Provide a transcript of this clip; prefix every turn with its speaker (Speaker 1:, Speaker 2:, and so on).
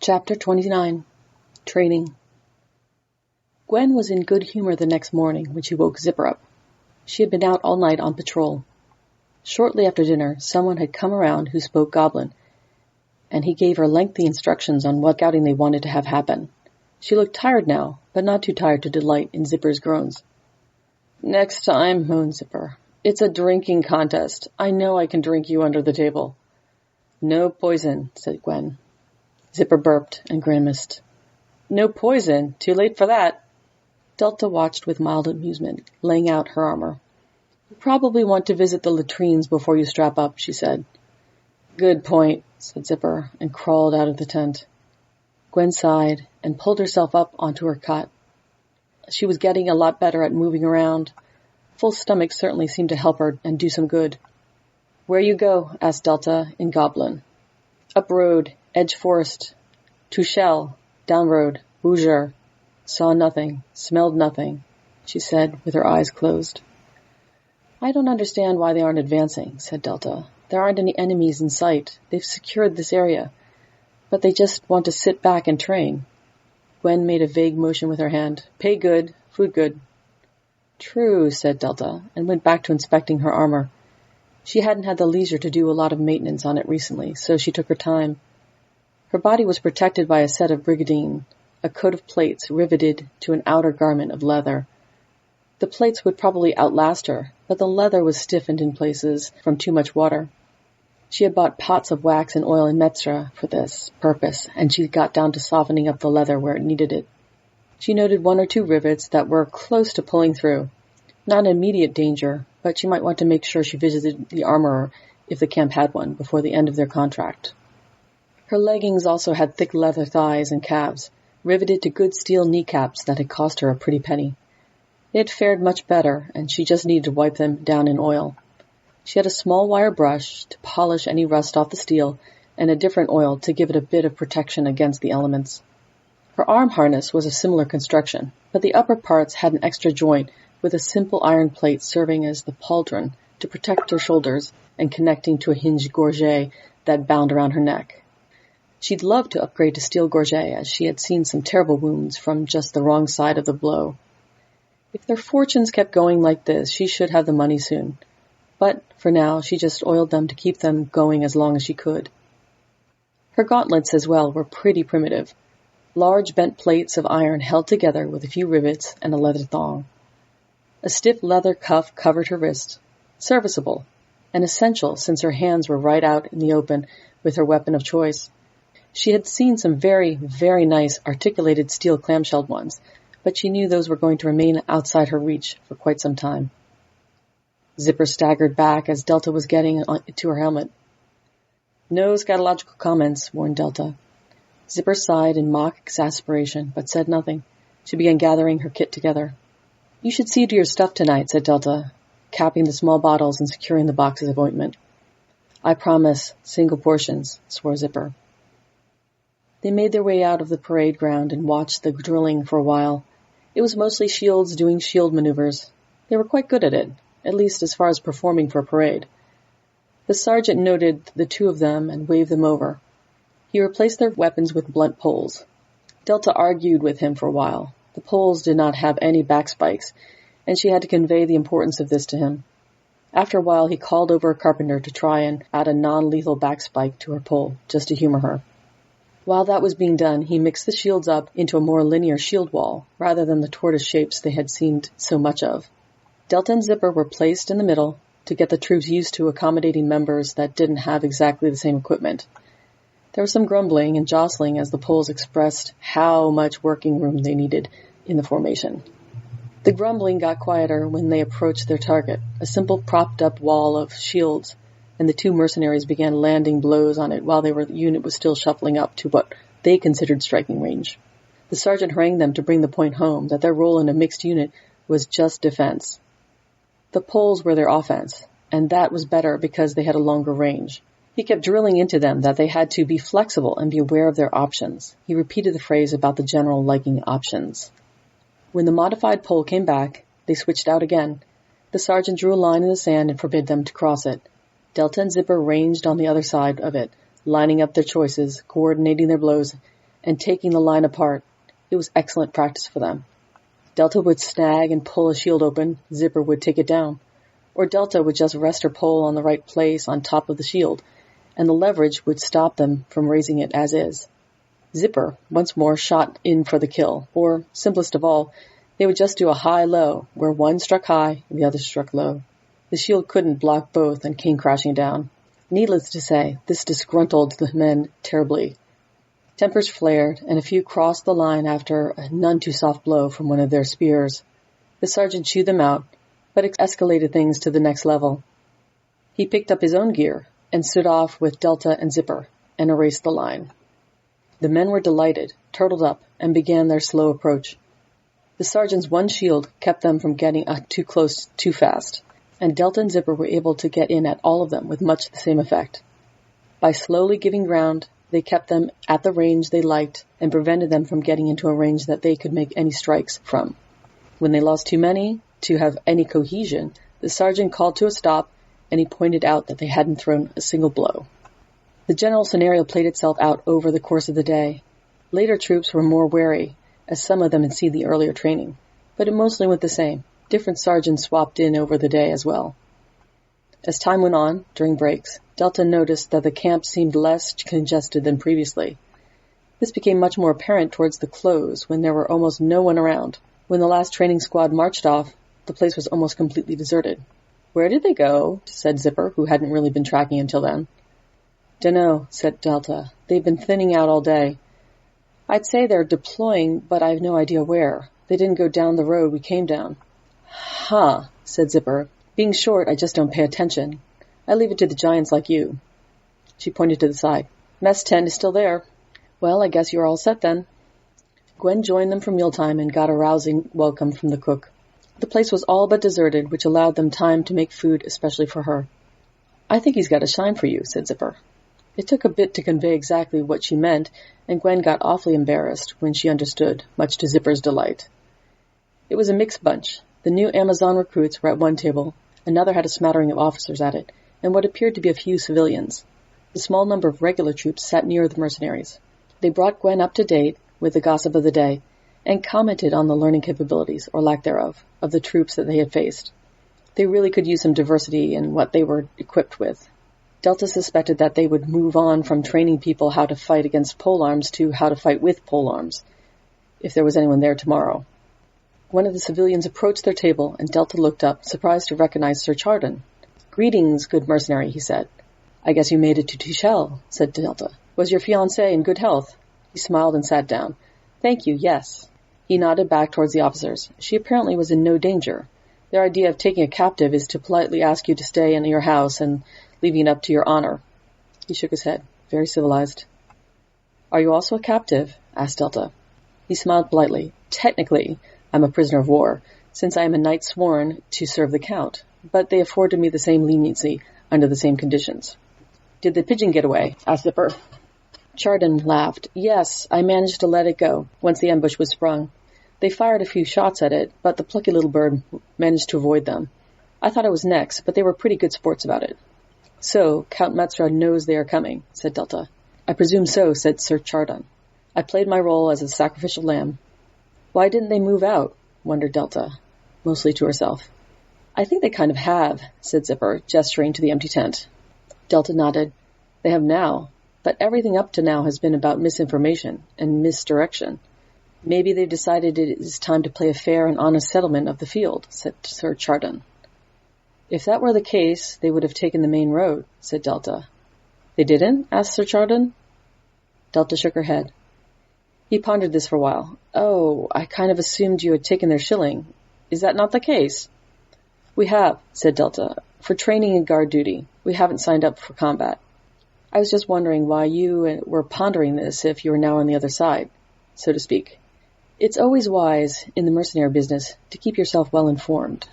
Speaker 1: Chapter 29. Training. Gwen was in good humor the next morning when she woke Zipper up. She had been out all night on patrol. Shortly after dinner, someone had come around who spoke Goblin, and he gave her lengthy instructions on what scouting they wanted to have happen. She looked tired now, but not too tired to delight in Zipper's groans. "Next time," moaned Zipper. "It's a drinking contest. I know I can drink you under the table." "No poison," said Gwen. Zipper burped and grimaced. "No poison? Too late for that." Delta watched with mild amusement, laying out her armor. "You probably want to visit the latrines before you strap up," she said. "Good point," said Zipper, and crawled out of the tent. Gwen sighed and pulled herself up onto her cot. She was getting a lot better at moving around. Full stomach certainly seemed to help her and do some good. "Where you go?" asked Delta in Goblin. "Up road, edge forest, Touchel, down road, Bouger." "Saw nothing, smelled nothing," she said with her eyes closed. "I don't understand why they aren't advancing," said Delta. "There aren't any enemies in sight. They've secured this area. But they just want to sit back and train." Gwen made a vague motion with her hand. "Pay good, food good." "True," said Delta, and went back to inspecting her armor. She hadn't had the leisure to do a lot of maintenance on it recently, so she took her time. Her body was protected by a set of brigade, a coat of plates riveted to an outer garment of leather. The plates would probably outlast her, but the leather was stiffened in places from too much water. She had bought pots of wax and oil in Metzra for this purpose, and she got down to softening up the leather where it needed it. She noted one or two rivets that were close to pulling through. Not an immediate danger, but she might want to make sure she visited the armorer, if the camp had one, before the end of their contract. Her leggings also had thick leather thighs and calves, riveted to good steel kneecaps that had cost her a pretty penny. They had fared much better, and she just needed to wipe them down in oil. She had a small wire brush to polish any rust off the steel, and a different oil to give it a bit of protection against the elements. Her arm harness was of similar construction, but the upper parts had an extra joint with a simple iron plate serving as the pauldron to protect her shoulders and connecting to a hinged gorget that bound around her neck. She'd love to upgrade to steel gorget, as she had seen some terrible wounds from just the wrong side of the blow. If their fortunes kept going like this, she should have the money soon. But for now, she just oiled them to keep them going as long as she could. Her gauntlets as well were pretty primitive. Large bent plates of iron held together with a few rivets and a leather thong. A stiff leather cuff covered her wrist. Serviceable, and essential since her hands were right out in the open with her weapon of choice. She had seen some very, very nice articulated steel clamshelled ones, but she knew those were going to remain outside her reach for quite some time. Zipper staggered back as Delta was getting to her helmet. "No scatological comments," warned Delta. Zipper sighed in mock exasperation, but said nothing. She began gathering her kit together. "You should see to your stuff tonight," said Delta, capping the small bottles and securing the boxes of ointment. "I promise, single portions," swore Zipper. They made their way out of the parade ground and watched the drilling for a while. It was mostly shields doing shield maneuvers. They were quite good at it, at least as far as performing for a parade. The sergeant noted the two of them and waved them over. He replaced their weapons with blunt poles. Delta argued with him for a while. The poles did not have any back spikes, and she had to convey the importance of this to him. After a while, he called over a carpenter to try and add a non-lethal back spike to her pole, just to humor her. While that was being done, he mixed the shields up into a more linear shield wall, rather than the tortoise shapes they had seen so much of. Delta and Zipper were placed in the middle to get the troops used to accommodating members that didn't have exactly the same equipment. There was some grumbling and jostling as the poles expressed how much working room they needed in the formation. The grumbling got quieter when they approached their target, a simple propped-up wall of shields, and the two mercenaries began landing blows on it while the unit was still shuffling up to what they considered striking range. The sergeant harangued them to bring the point home that their role in a mixed unit was just defense. The poles were their offense, and that was better because they had a longer range. He kept drilling into them that they had to be flexible and be aware of their options. He repeated the phrase about the general liking options. When the modified pole came back, they switched out again. The sergeant drew a line in the sand and forbade them to cross it. Delta and Zipper ranged on the other side of it, lining up their choices, coordinating their blows, and taking the line apart. It was excellent practice for them. Delta would snag and pull a shield open, Zipper would take it down. Or Delta would just rest her pole on the right place on top of the shield, and the leverage would stop them from raising it as is. Zipper, once more, shot in for the kill, or, simplest of all, they would just do a high-low, where one struck high and the other struck low. The shield couldn't block both and came crashing down. Needless to say, this disgruntled the men terribly. Tempers flared, and a few crossed the line after a none-too-soft blow from one of their spears. The sergeant chewed them out, but it escalated things to the next level. He picked up his own gear and stood off with Delta and Zipper and erased the line. The men were delighted, turtled up, and began their slow approach. The sergeant's one shield kept them from getting too close too fast, and Delta and Zipper were able to get in at all of them with much the same effect. By slowly giving ground, they kept them at the range they liked and prevented them from getting into a range that they could make any strikes from. When they lost too many to have any cohesion, the sergeant called to a stop, and he pointed out that they hadn't thrown a single blow. The general scenario played itself out over the course of the day. Later troops were more wary, as some of them had seen the earlier training, but it mostly went the same. Different sergeants swapped in over the day as well. As time went on, during breaks, Delta noticed that the camp seemed less congested than previously. This became much more apparent towards the close, when there were almost no one around. When the last training squad marched off, the place was almost completely deserted. "Where did they go?" said Zipper, who hadn't really been tracking until then. "Dunno," said Delta. "They've been thinning out all day. I'd say they're deploying, but I've no idea where. They didn't go down the road we came down." "Huh," said Zipper. "Being short, I just don't pay attention. I leave it to the giants like you." She pointed to the side. "Mess tent is still there." "Well, I guess you're all set then." Gwen joined them for mealtime and got a rousing welcome from the cook. The place was all but deserted, which allowed them time to make food especially for her. "I think he's got a shine for you," said Zipper. It took a bit to convey exactly what she meant, and Gwen got awfully embarrassed when she understood, much to Zipper's delight. It was a mixed bunch. The new Amazon recruits were at one table, another had a smattering of officers at it, and what appeared to be a few civilians. The small number of regular troops sat near the mercenaries. They brought Gwen up to date with the gossip of the day, and commented on the learning capabilities, or lack thereof, of the troops that they had faced. They really could use some diversity in what they were equipped with. Delta suspected that they would move on from training people how to fight against polearms to how to fight with polearms, if there was anyone there tomorrow. One of the civilians approached their table, and Delta looked up, surprised to recognize Sir Chardon. "Greetings, good mercenary," he said. "I guess you made it to Tuchel," said Delta. "Was your fiancée in good health?" He smiled and sat down. "Thank you, yes." He nodded back towards the officers. She apparently was in no danger. Their idea of taking a captive is to politely ask you to stay in your house and leaving it up to your honor. He shook his head. Very civilized. "Are you also a captive?" asked Delta. He smiled politely. "Technically, I'm a prisoner of war, since I am a knight sworn to serve the Count, but they afforded me the same leniency under the same conditions." "Did the pigeon get away?" asked Zipper. Chardon laughed. "Yes, I managed to let it go, once the ambush was sprung. They fired a few shots at it, but the plucky little bird managed to avoid them. I thought I was next, but they were pretty good sports about it." "So, Count Metzra knows they are coming," said Delta. "I presume so," said Sir Chardon. "I played my role as a sacrificial lamb." "Why didn't they move out?" wondered Delta, mostly to herself. "I think they kind of have," said Zipper, gesturing to the empty tent. Delta nodded. "They have now, but everything up to now has been about misinformation and misdirection. Maybe they've decided it is time to play a fair and honest settlement of the field," said Sir Chardon. "If that were the case, they would have taken the main road," said Delta. "They didn't?" asked Sir Chardon. Delta shook her head. He pondered this for a while. "Oh, I kind of assumed you had taken their shilling. Is that not the case?" "We have," said Delta, "for training and guard duty. We haven't signed up for combat. I was just wondering why you were pondering this if you were now on the other side, so to speak. It's always wise, in the mercenary business, to keep yourself well informed."